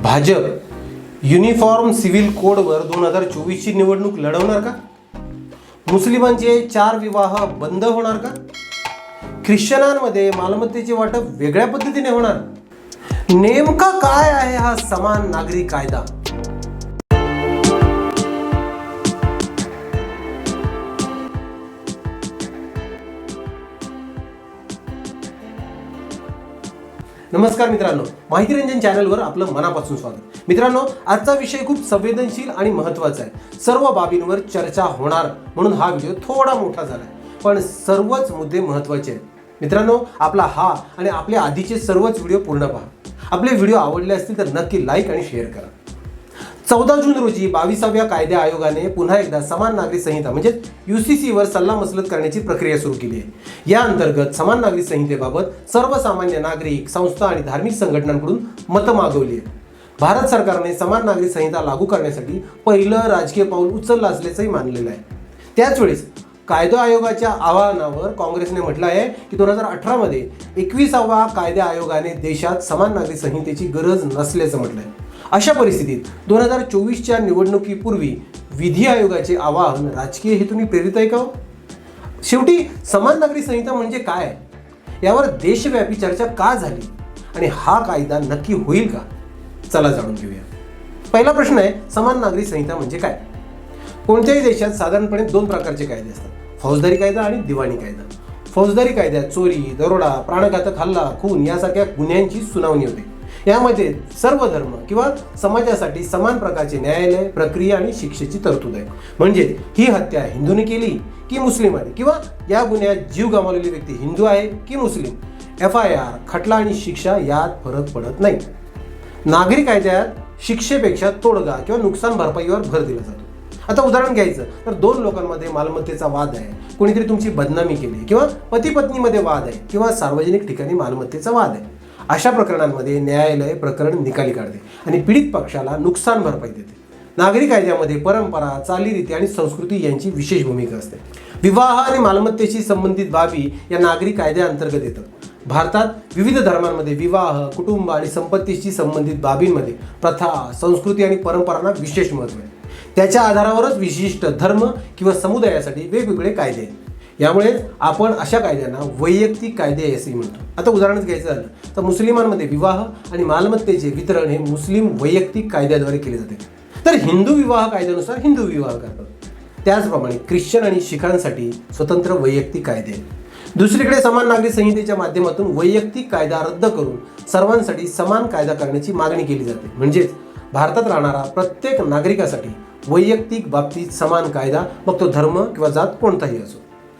Bhajap uniform civil कोडवर 2024ची निवडणूक लढवणार का? मुस्लिमांचे 4 विवाह बंद होणार का? ख्रिश्चनांमध्ये मालमत्तेचे वाटप वेगळ्या पद्धतीने होणार? नेमका काय आहे हा समान नागरी कायदा? नमस्कार मित्रांनो, माहिती रंजन चॅनलवर आपलं मनापासून स्वागत. मित्रांनो, आजचा विषय खूप संवेदनशील आणि महत्त्वाचा आहे. सर्व बाबींवर चर्चा होणार म्हणून हा व्हिडिओ थोडा मोठा झाला, पण सर्वच मुद्दे महत्त्वाचे आहेत. मित्रांनो, आपला हा आणि आपले आधीचे सर्वच व्हिडिओ पूर्ण पहा. आपले व्हिडिओ आवडले असतील तर नक्की लाईक आणि शेअर करा. 14 जून रोजी 22व्या कायदा आयोगाने पुन्हा एकदा समान नागरी संहिता म्हणजे UCCवर सल्लामसलत करण्याची प्रक्रिया सुरू केली आहे. या अंतर्गत समान नागरी संहितेबाबत सर्वसामान्य नागरिक, संस्था आणि धार्मिक संघटनांकडून मतं मागवली आहेत. भारत सरकारने समान नागरी संहिता लागू करण्यासाठी पहिलं राजकीय पाऊल उचललं असल्याचंही मानलेलं आहे. त्याच वेळेस कायदा आयोगाच्या आवाहनावर काँग्रेसने म्हटलं आहे की 2018 मध्ये 21व्या कायदा आयोगाने देशात समान नागरी संहितेची गरज नसल्याचं म्हटलं आहे. अशा परिस्थितीत 2024च्या निवडणुकीपूर्वी विधी आयोगाचे आवाहन राजकीय हेतूंनी प्रेरित आहे का? शेवटी समान नागरी संहिता म्हणजे काय, यावर देशव्यापी चर्चा का झाली आणि हा कायदा नक्की होईल का? चला जाणून घेऊया. पहिला प्रश्न आहे, समान नागरी संहिता म्हणजे काय? कोणत्याही देशात साधारणपणे 2 प्रकारचे कायदे असतात, फौजदारी कायदा आणि दिवाणी कायदा. फौजदारी कायद्यात चोरी, दरोडा, प्राणघातक हल्ला, खून यासारख्या गुन्ह्यांची सुनावणी होते. यामध्ये सर्व धर्म किंवा समाजासाठी समान प्रकारचे न्यायालय, प्रक्रिया आणि शिक्षेची तरतूद आहे. म्हणजे ही हत्या हिंदूने केली की मुस्लिमाने, किंवा या गुन्ह्यात जीव गमावलेली व्यक्ती हिंदू आहे की मुस्लिम, FIR, खटला आणि शिक्षा यात फरक पडत नाही. नागरी कायद्यात शिक्षेपेक्षा तोडगा किंवा नुकसान भरपाईवर भर दिला जातो. आता उदाहरण घ्यायचं तर 2 लोकांमध्ये मालमत्तेचा वाद आहे, कोणीतरी तुमची बदनामी केली, किंवा पती पत्नीमध्ये वाद आहे, किंवा सार्वजनिक ठिकाणी मालमत्तेचा वाद आहे. अशा प्रकरणांमध्ये न्यायालय प्रकरण निकाली काढते आणि पीडित पक्षाला नुकसान भरपाई देते. नागरी कायद्यामध्ये परंपरा, चालीरीती आणि संस्कृती यांची विशेष भूमिका असते. विवाह आणि मालमत्तेशी संबंधित बाबी या नागरी कायद्याअंतर्गत येतात. भारतात विविध धर्मांमध्ये विवाह, कुटुंब आणि संपत्तीशी संबंधित बाबींमध्ये प्रथा, संस्कृती आणि परंपरांना विशेष महत्त्व आहे. त्याच्या आधारावरच विशिष्ट धर्म किंवा समुदायासाठी वेगवेगळे कायदे आहेत. यामुळे आपण अशा कायद्यांना वैयक्तिक कायदे असेही म्हणतो. आता उदाहरणच घ्यायचं झालं तर मुस्लिमांमध्ये विवाह आणि मालमत्तेचे वितरण हे मुस्लिम वैयक्तिक कायद्याद्वारे केले जाते, तर हिंदू विवाह कायद्यानुसार हिंदू विवाह करतात. त्याचप्रमाणे ख्रिश्चन आणि शिखांसाठी स्वतंत्र वैयक्तिक कायदे आहेत. दुसरीकडे समान नागरी संहितेच्या माध्यमातून वैयक्तिक कायदा रद्द करून सर्वांसाठी समान कायदा करण्याची मागणी केली जाते. म्हणजेच भारतात राहणारा प्रत्येक नागरिकासाठी वैयक्तिक बाबतीत समान कायदा, मग तो धर्म किंवा जात कोणताही असो.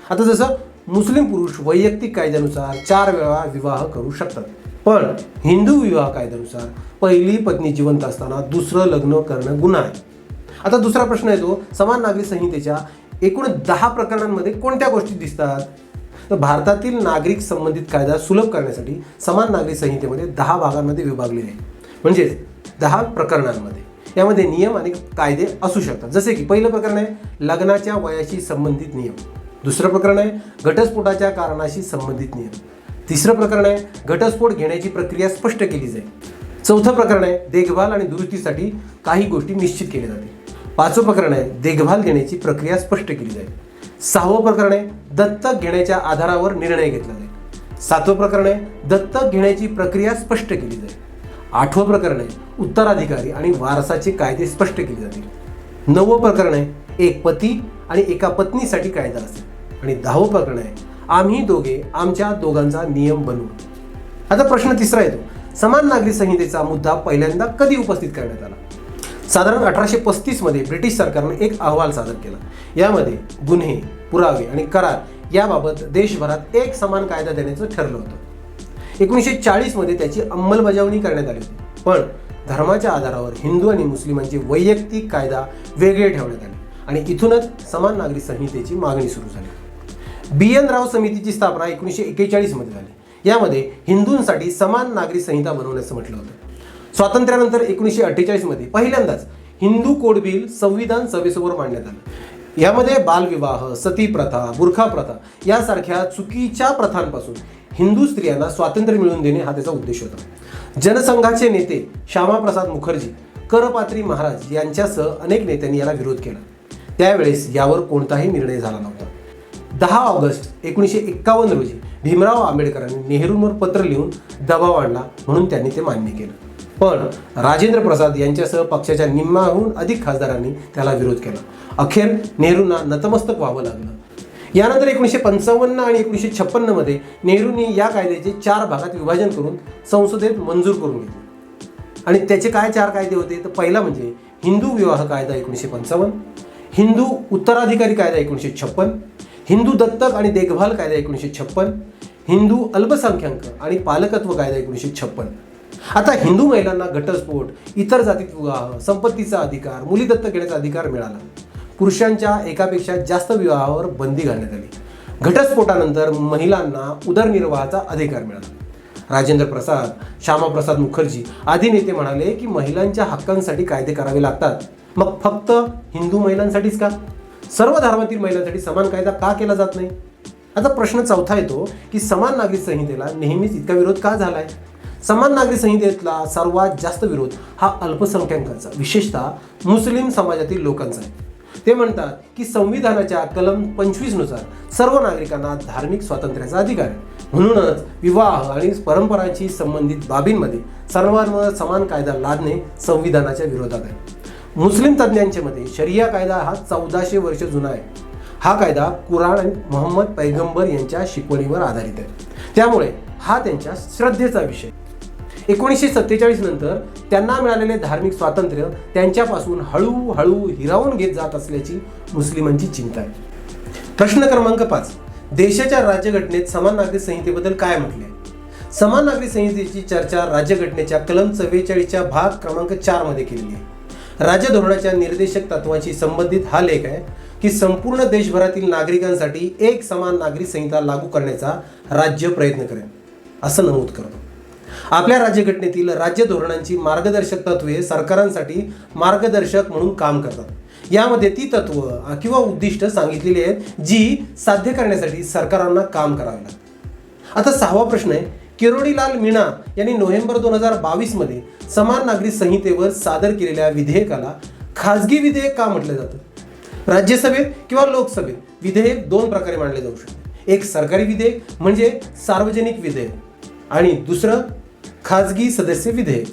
आता जसं मुस्लिम पुरुष वैयक्तिक कायद्यानुसार 4 वेळा विवाह करू शकतात, पण हिंदू विवाह कायद्यानुसार पहिली पत्नी जिवंत असताना दुसरं लग्न करणं गुन्हा आहे. आता दुसरा प्रश्न येतो, समान नागरी संहितेच्या एकूण 10 प्रकरणांमध्ये कोणत्या गोष्टी दिसतात? तर भारतातील नागरिक संबंधित कायदा सुलभ करण्यासाठी समान नागरी संहितेमध्ये 10 भागांमध्ये विभागलेले आहे. म्हणजेच 10 प्रकरणांमध्ये यामध्ये नियम आणि कायदे असू शकतात. जसे की पहिलं प्रकरण आहे लग्नाच्या वयाशी संबंधित नियम. दुसरं प्रकरण आहे घटस्फोटाच्या कारणाशी संबंधित नियम. तिसरं प्रकरण आहे घटस्फोट घेण्याची प्रक्रिया स्पष्ट केली जाईल. चौथं प्रकरण आहे देखभाल आणि दुरुस्तीसाठी काही गोष्टी निश्चित केल्या जातील. 5वं प्रकरण आहे देखभाल देण्याची प्रक्रिया स्पष्ट केली जाईल. 6वं प्रकरण आहे दत्तक घेण्याच्या आधारावर निर्णय घेतला जाईल. 7वं प्रकरण आहे दत्तक घेण्याची प्रक्रिया स्पष्ट केली जाईल. 8वं प्रकरण आहे उत्तराधिकारी आणि वारसाचे कायदे स्पष्ट केले जातील. 9वं प्रकरण आहे एक पती आणि एका पत्नीसाठी कायदा असेल. आणि 10वं प्रकरण आहे आम्ही दोघे आमच्या दोघांचा नियम बनवू. आता प्रश्न तिसरा येतो, समान नागरी संहितेचा मुद्दा पहिल्यांदा कधी उपस्थित करण्यात आला? साधारण 1835 मध्ये ब्रिटिश सरकारने एक अहवाल सादर केला. यामध्ये गुन्हे, पुरावे आणि करार याबाबत देशभरात एक समान कायदा देण्याचं ठरलं होतं. 1940 मध्ये त्याची अंमलबजावणी करण्यात आली होती, पण धर्माच्या आधारावर हिंदू आणि मुस्लिमांचे वैयक्तिक कायदा वेगळे ठेवण्यात आले आणि इथूनच समान नागरी संहितेची मागणी सुरू झाली. BN राव समितीची स्थापना 1941 मध्ये झाली. यामध्ये हिंदूंसाठी समान नागरी संहिता बनवण्याचं म्हटलं होतं. स्वातंत्र्यानंतर 1948 मध्ये पहिल्यांदाच हिंदू कोड बिल संविधान सभेसमोर मांडण्यात आलं. यामध्ये बालविवाह, सती प्रथा, बुरखा प्रथा यासारख्या चुकीच्या प्रथांपासून हिंदू स्त्रियांना स्वातंत्र्य मिळवून देणे हा त्याचा उद्देश होता. जनसंघाचे नेते श्यामाप्रसाद मुखर्जी, करपात्री महाराज यांच्यासह अनेक नेत्यांनी याला विरोध केला. त्यावेळेस यावर कोणताही निर्णय झाला नव्हता. 10 ऑगस्ट 1951 रोजी भीमराव आंबेडकरांनी नेहरूंवर पत्र लिहून दबाव आणला, म्हणून त्यांनी ते मान्य केलं. पण राजेंद्र प्रसाद यांच्यासह पक्षाच्या निम्म्याहून अधिक खासदारांनी त्याला विरोध केला. अखेर नेहरूंना नतमस्तक व्हावं लागलं. यानंतर 1955 आणि 1956 मध्ये नेहरूंनी या कायद्याचे 4 भागात विभाजन करून संसदेत मंजूर करून घेतले. आणि त्याचे काय 4 कायदे होते, तर पहिला म्हणजे हिंदू विवाह कायदा 1955, हिंदू उत्तराधिकारी कायदा 1956, हिंदू दत्तक आणि देखभाल कायदा 1956, हिंदू अल्पसंख्याक आणि पालकत्व कायदा 1956. आता हिंदू महिलांना घटस्फोट, इतर जातीत विवाह, संपत्तीचा अधिकार, मुली दत्तक घेण्याचा अधिकार मिळाला. पुरुषांच्या एकापेक्षा जास्त विवाहावर बंदी घालण्यात आली. घटस्फोटानंतर महिलांना उदरनिर्वाहाचा अधिकार मिळाला. राजेंद्र प्रसाद, श्यामाप्रसाद मुखर्जी आदी नेते म्हणाले की महिलांच्या हक्कांसाठी कायदे करावे लागतात. मग फक्त हिंदू महिलांसाठीच का? सर्व धर्मातील महिलांसाठी समान कायदा का केला जात नाही? आता प्रश्न चौथा येतो की समान नागरी संहितेला नेहमीच इतका विरोध का झालाय? समान नागरी संहितेतला सर्वात जास्त विरोध हा अल्पसंख्याकांचा, विशेषतः मुस्लिम समाजातील लोकांचा आहे. ते म्हणतात की संविधानाच्या कलम 25 नुसार सर्व नागरिकांना धार्मिक स्वातंत्र्याचा अधिकार आहे. म्हणूनच विवाह आणि परंपरांशी संबंधित बाबींमध्ये सर्वांवर समान कायदा लादणे संविधानाच्या विरोधात आहे. मुस्लिम तज्ज्ञांच्या मते शरिया कायदा हा 1400 वर्ष जुना आहे. हा कायदा कुराण आणि मोहम्मद पैगंबर यांच्या शिकवणीवर आधारित आहे. त्यामुळे हा त्यांच्या श्रद्धेचा विषय. 1947 नंतर त्यांना मिळालेले धार्मिक स्वातंत्र्य त्यांच्यापासून हळूहळू हिरावून घेत जात असल्याची मुस्लिमांची चिंता आहे. प्रश्न क्रमांक 5. देशाच्या राज्यघटनेत समान नागरी संहितेबद्दल काय म्हटले आहे? समान नागरी संहितेची चर्चा राज्यघटनेच्या कलम 44च्या भाग क्रमांक 4 मध्ये केलेली आहे. राज्य धोरणाच्या निर्देशक तत्वांशी संबंधित हा लेख आहे की संपूर्ण देशभरातील नागरिकांसाठी एक समान नागरी संहिता लागू करण्याचा राज्य प्रयत्न करेल, असं नमूद करतो. आपल्या राज्यघटनेतील राज्य धोरणांची मार्गदर्शक तत्वे सरकारांसाठी मार्गदर्शक म्हणून काम करतात. यामध्ये ती तत्व किंवा उद्दिष्ट सांगितलेली आहेत जी साध्य करण्यासाठी सरकारांना काम करावे लागते. आता 6वा प्रश्न आहे, किरोडीलाल मीणा यांनी नोव्हेंबर 2022 मध्ये समान नागरी संहितेवर सादर केलेल्या विधेयकाला खाजगी विधेयक का म्हटलं जातं? राज्यसभेत किंवा लोकसभेत विधेयक 2 प्रकारे मांडले जाऊ शकते. एक सरकारी विधेयक म्हणजे सार्वजनिक विधेयक आणि दुसरं खाजगी सदस्य विधेयक.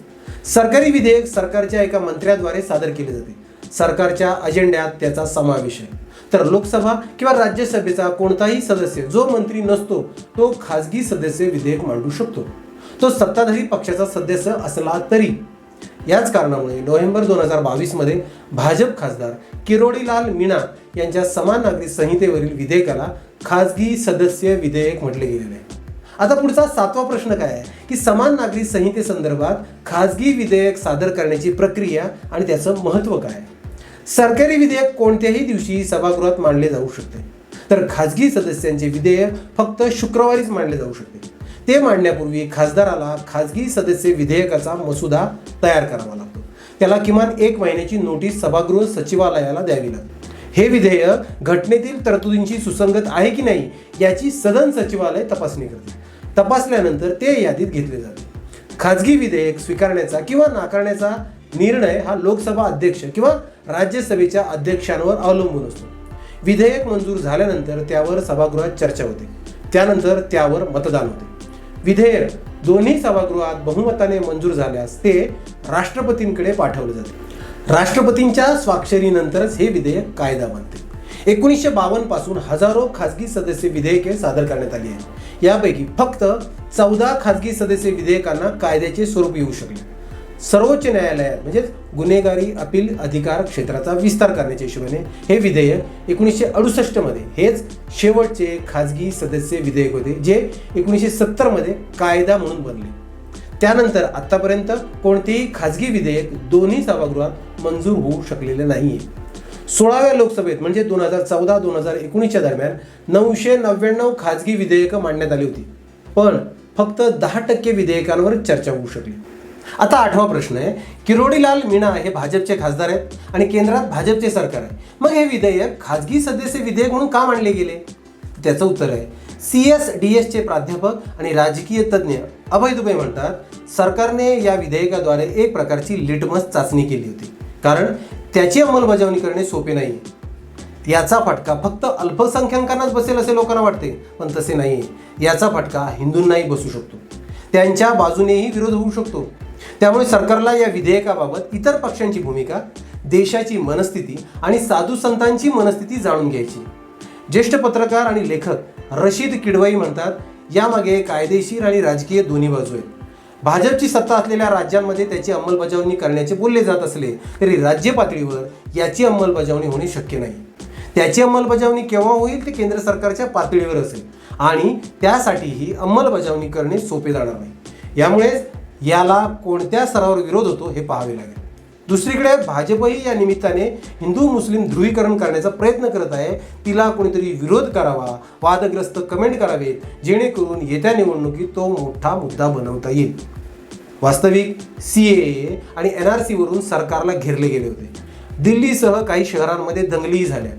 सरकारी विधेयक सरकारच्या एका मंत्र्याद्वारे सादर केले जाते. सरकारच्या अजेंड्यात त्याचा समावेश आहे. तर लोकसभा किंवा राज्यसभेचा कोणताही सदस्य जो मंत्री नसतो तो खाजगी सदस्य विधेयक मांडू शकतो, तो सत्ताधारी पक्षाचा सदस्य असला तरी. याच कारणामुळे नोव्हेंबर 2022 मध्ये भाजप खासदार किरोडीलाल मीणा यांच्या समान नागरी संहितेवरील विधेयकाला खाजगी सदस्य विधेयक म्हटले गेलेले आहे. आता पुढचा 7वा प्रश्न काय आहे की समान नागरी संहितेसंदर्भात खाजगी विधेयक सादर करण्याची प्रक्रिया आणि त्याचं महत्त्व काय? सरकारी विधेयक कोणत्याही दिवशी सभागृहात मांडले जाऊ शकते, तर खाजगी सदस्यांचे विधेयक फक्त शुक्रवारीच मांडले जाऊ शकते. ते मांडण्यापूर्वी खासदाराला खाजगी सदस्य विधेयकाचा मसुदा तयार करावा लागतो. त्याला किमान 1 महिन्याची नोटीस सभागृह सचिवालयाला द्यावी लागते. हे विधेयक घटनेतील तरतुदींशी सुसंगत आहे की नाही याची सदन सचिवालय तपासणी करते. तपासल्यानंतर ते यादीत घेतले जाते. खाजगी विधेयक स्वीकारण्याचा किंवा नाकारण्याचा निर्णय हा लोकसभा अध्यक्ष किंवा राज्यसभेच्या अध्यक्षांवर अवलंबून असतो. विधेयक मंजूर झाल्यानंतर त्यावर सभागृहात चर्चा होते. त्यानंतर त्यावर मतदान होते. विधेयक दोन्ही सभागृहात बहुमताने मंजूर झाल्यास ते राष्ट्रपतींकडे पाठवले जाते. राष्ट्रपतींच्या स्वाक्षरीनंतरच हे विधेयक कायदा बनते. 1952 पासून हजारो खाजगी सदस्य विधेयके सादर करण्यात आली आहेत. यापैकी फक्त 14 खाजगी सदस्य विधेयकांना कायद्याचे स्वरूप येऊ शकले. सर्वोच्च न्यायालयात म्हणजे गुन्हेगारी अपील अधिकार क्षेत्राचा विस्तार करण्याच्या हिशोबाने हे विधेयक 1968 मध्ये हेच शेवटचे खाजगी सदस्य विधेयक होते, जे 1970 मध्ये कायदा म्हणून बनले. त्यानंतर आतापर्यंत कोणतेही खाजगी विधेयक दोन्ही सभागृहात मंजूर होऊ शकलेले नाहीये. 16व्या लोकसभेत म्हणजे 2014-2019च्या दरम्यान 999 खाजगी विधेयकं मांडण्यात आली होती, पण फक्त 10% विधेयकांवर चर्चा होऊ शकली. आता 8वा प्रश्न आहे, किरोडीलाल मीणा हे भाजपचे खासदार आहेत आणि केंद्रात भाजपचे सरकार आहे. मग हे विधेयक खाजगी सदस्य विधेयक म्हणून का मांडले गेले? त्याचं उत्तर आहे, CS चे प्राध्यापक आणि राजकीय तज्ज्ञ अभय दुबे म्हणतात, सरकारने या विधेयकाद्वारे एक प्रकारची लिटमस चाचणी केली होती, कारण त्याची अंमलबजावणी करणे सोपे नाही. याचा फटका फक्त अल्पसंख्याकांनाच बसेल असे लोकांना वाटते, पण तसे नाही. याचा फटका हिंदूंनाही बसू शकतो, त्यांच्या बाजूनेही विरोध होऊ शकतो. त्यामुळे सरकारला या विधेयकाबाबत इतर पक्षांची भूमिका, देशाची मनस्थिती आणि साधू संतांची मनस्थिती जाणून घ्यायची. ज्येष्ठ पत्रकार आणि लेखक रशीद किडवाई म्हणतात, यामागे कायदेशीर आणि राजकीय दोन्ही बाजू आहेत. भाजपची सत्ता असलेल्या राज्यांमध्ये त्याची अंमलबजावणी करण्याचे बोलले जात असले तरी राज्य पातळीवर याची अंमलबजावणी होणे शक्य नाही. त्याची अंमलबजावणी केव्हा होईल ते केंद्र सरकारच्या पातळीवर असेल आणि त्यासाठीही अंमलबजावणी करणे सोपे जाणार नाही. यामुळे याला कोणत्या स्तरावर विरोध होतो हे पाहावे लागेल. दुसरीकडे भाजपही या निमित्ताने हिंदू मुस्लिम ध्रुवीकरण करण्याचा प्रयत्न करत आहे. तिला कोणीतरी विरोध करावा, वादग्रस्त कमेंट करावेत, जेणेकरून येत्या निवडणुकीत तो मोठा मुद्दा बनवता येईल. वास्तविक CAA आणि NRC वरून सरकारला घेरले गेले होते. दिल्लीसह काही शहरांमध्ये दंगलीही झाल्या.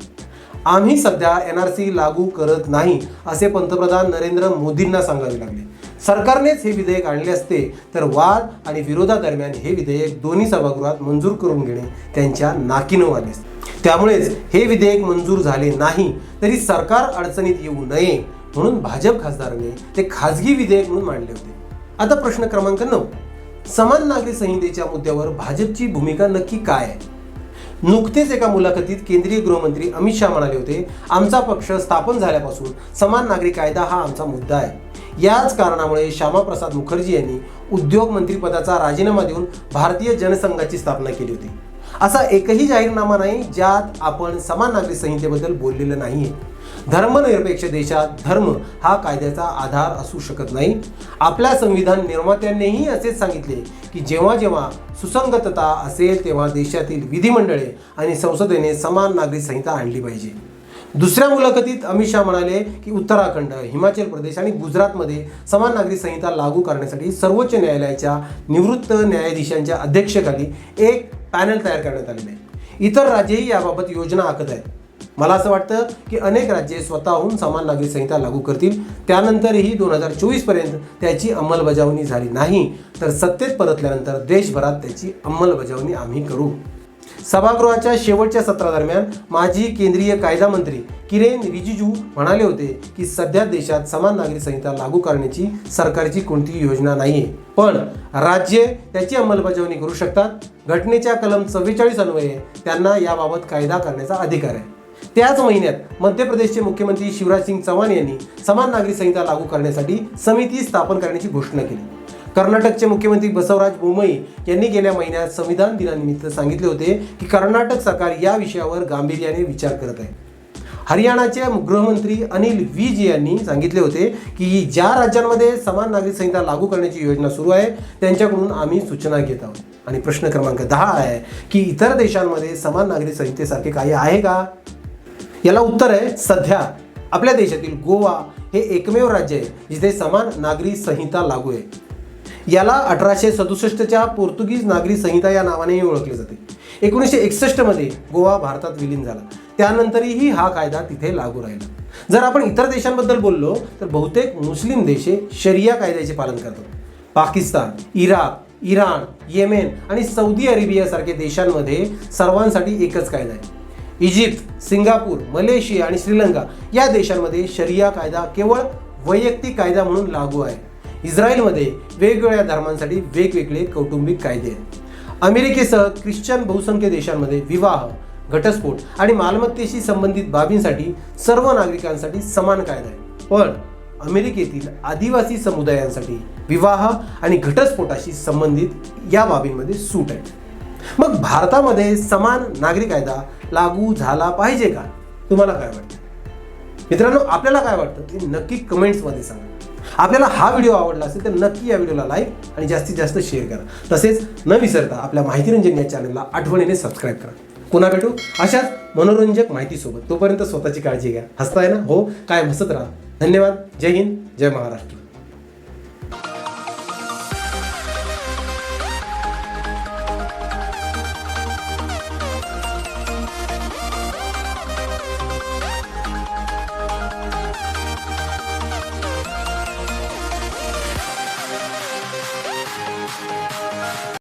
आम्ही सध्या NRC लागू करत नाही असे पंतप्रधान नरेंद्र मोदींना सांगावे लागले. सरकारनेच हे विधेयक आणले असते तर वाद आणि विरोधादरम्यान हे विधेयक दोन्ही सभागृहात मंजूर करून घेणे त्यांच्या नाकीनं आले असते. त्यामुळेच हे विधेयक मंजूर झाले नाही तरी सरकार अडचणीत येऊ नये म्हणून भाजप खासदारांनी ते खाजगी विधेयक म्हणून मांडले होते. आता प्रश्न क्रमांक 9, समान नागरी संहितेच्या मुद्द्यावर भाजपची भूमिका नक्की काय आहे? नुकतेच एका मुलाखतीत केंद्रीय गृहमंत्री अमित शहा म्हणाले होते, आमचा पक्ष स्थापन झाल्यापासून समान नागरी कायदा हा आमचा मुद्दा आहे. याच कारणामुळे श्यामाप्रसाद मुखर्जी यांनी उद्योग मंत्रीपदाचा राजीनामा देऊन भारतीय जनसंघाची स्थापना केली होती. असा एकही जाहीरनामा नाही ज्यात आपण समान नागरी संहितेबद्दल बोललेलं नाहीये. धर्मनिरपेक्ष देशात धर्म हा कायद्याचा आधार असू शकत नाही. आपल्या संविधान निर्मात्यांनीही असेच सांगितले की जेव्हा जेव्हा सुसंगतता असेल तेव्हा देशातील विधिमंडळे आणि संसदेने समान नागरी संहिता आणली पाहिजे. दुसऱ्या मुलाखतीत अमित शहा म्हणाले की उत्तराखंड, हिमाचल प्रदेश आणि गुजरातमध्ये समान नागरी संहिता लागू करण्यासाठी सर्वोच्च न्यायालयाच्या निवृत्त न्यायाधीशांच्या अध्यक्षतेखाली एक पॅनल तयार करण्यात आलेले आहे. इतर राज्येही याबाबत योजना आखत आहेत. मला असं वाटतं की अनेक राज्ये स्वतःहून समान नागरी संहिता लागू करतील. त्यानंतरही 2024 पर्यंत त्याची अंमलबजावणी झाली नाही तर सत्तेत परतल्यानंतर देशभरात त्याची अंमलबजावणी आम्ही करू. सभागृहाच्या शेवटच्या सत्रादरम्यान माजी केंद्रीय कायदा मंत्री किरेन रिजिजू म्हणाले होते की सध्या देशात समान नागरी संहिता लागू करण्याची सरकारची कोणतीही योजना नाहीये, पण राज्ये त्याची अंमलबजावणी करू शकतात. घटनेच्या कलम 44 अन्वये त्यांना याबाबत कायदा करण्याचा अधिकार आहे. त्याच महिन्यात मध्य प्रदेशचे मुख्यमंत्री शिवराज सिंग चौहान यांनी समान नागरी संहिता लागू करण्यासाठी समिती स्थापन करण्याची घोषणा केली. कर्नाटकचे मुख्यमंत्री बसवराज बोम्मई यांनी गेल्या महिन्यात संविधान दिनानिमित्त सांगितले होते की कर्नाटक सरकार या विषयावर गांभीर्याने विचार करत आहे. हरियाणाचे गृहमंत्री अनिल विज यांनी सांगितले होते की ज्या राज्यांमध्ये समान नागरी संहिता लागू करण्याची योजना सुरू आहे त्यांच्याकडून आम्ही सूचना घेत आहोत. आणि प्रश्न क्रमांक 10 आहे की इतर देशांमध्ये समान नागरी संहितेसारखे काही आहे का? याला उत्तर आहे, सध्या आपल्या देशातील गोवा हे एकमेव राज्य आहे जिथे समान नागरी संहिता लागू आहे. याला 1867च्या पोर्तुगीज नागरी संहिता या नावानेही ओळखले जाते. 1961 मध्ये गोवा भारतात विलीन झाला. त्यानंतरही हा कायदा तिथे लागू राहिला. जर आपण इतर देशांबद्दल बोललो तर बहुतेक मुस्लिम देश शरिया कायद्याचे पालन करतात. पाकिस्तान, इराक, इराण, येमेन आणि सौदी अरेबियासारख्या देशांमध्ये सर्वांसाठी एकच कायदा आहे. इजिप्त, सिंगापूर, मलेशिया आणि श्रीलंका या देशांमध्ये शरिया कायदा केवळ वैयक्तिक कायदा म्हणून लागू आहे. इस्रायलमध्ये वेगवेगळ्या धर्मांसाठी वेगवेगळे कौटुंबिक कायदे आहेत. अमेरिकेसह ख्रिश्चन बहुसंख्य देशांमध्ये विवाह, घटस्फोट आणि मालमत्तेशी संबंधित बाबींसाठी सर्व नागरिकांसाठी समान कायदा आहे. पण अमेरिकेतील आदिवासी समुदायांसाठी विवाह आणि घटस्फोटाशी संबंधित या बाबींमध्ये सूट आहे. मग भारतामध्ये समान नागरी कायदा लागू झाला पाहिजे का? तुम्हाला काय वाटतं? मित्रांनो, आपल्याला काय वाटतं ते नक्की कमेंट्समध्ये सांगा. आपल्याला हा व्हिडिओ आवडला असेल तर नक्की या व्हिडिओला लाईक आणि जास्तीत जास्त शेअर करा. तसेच न विसरता आपल्या माहितीरंजन या चॅनलला आठवणीने सबस्क्राईब करा. पुन्हा भेटू अशाच मनोरंजक माहितीसोबत. तोपर्यंत स्वतःची काळजी घ्या. हसताय ना? हो, काय हसत राहा. धन्यवाद. जय हिंद, जय महाराष्ट्र.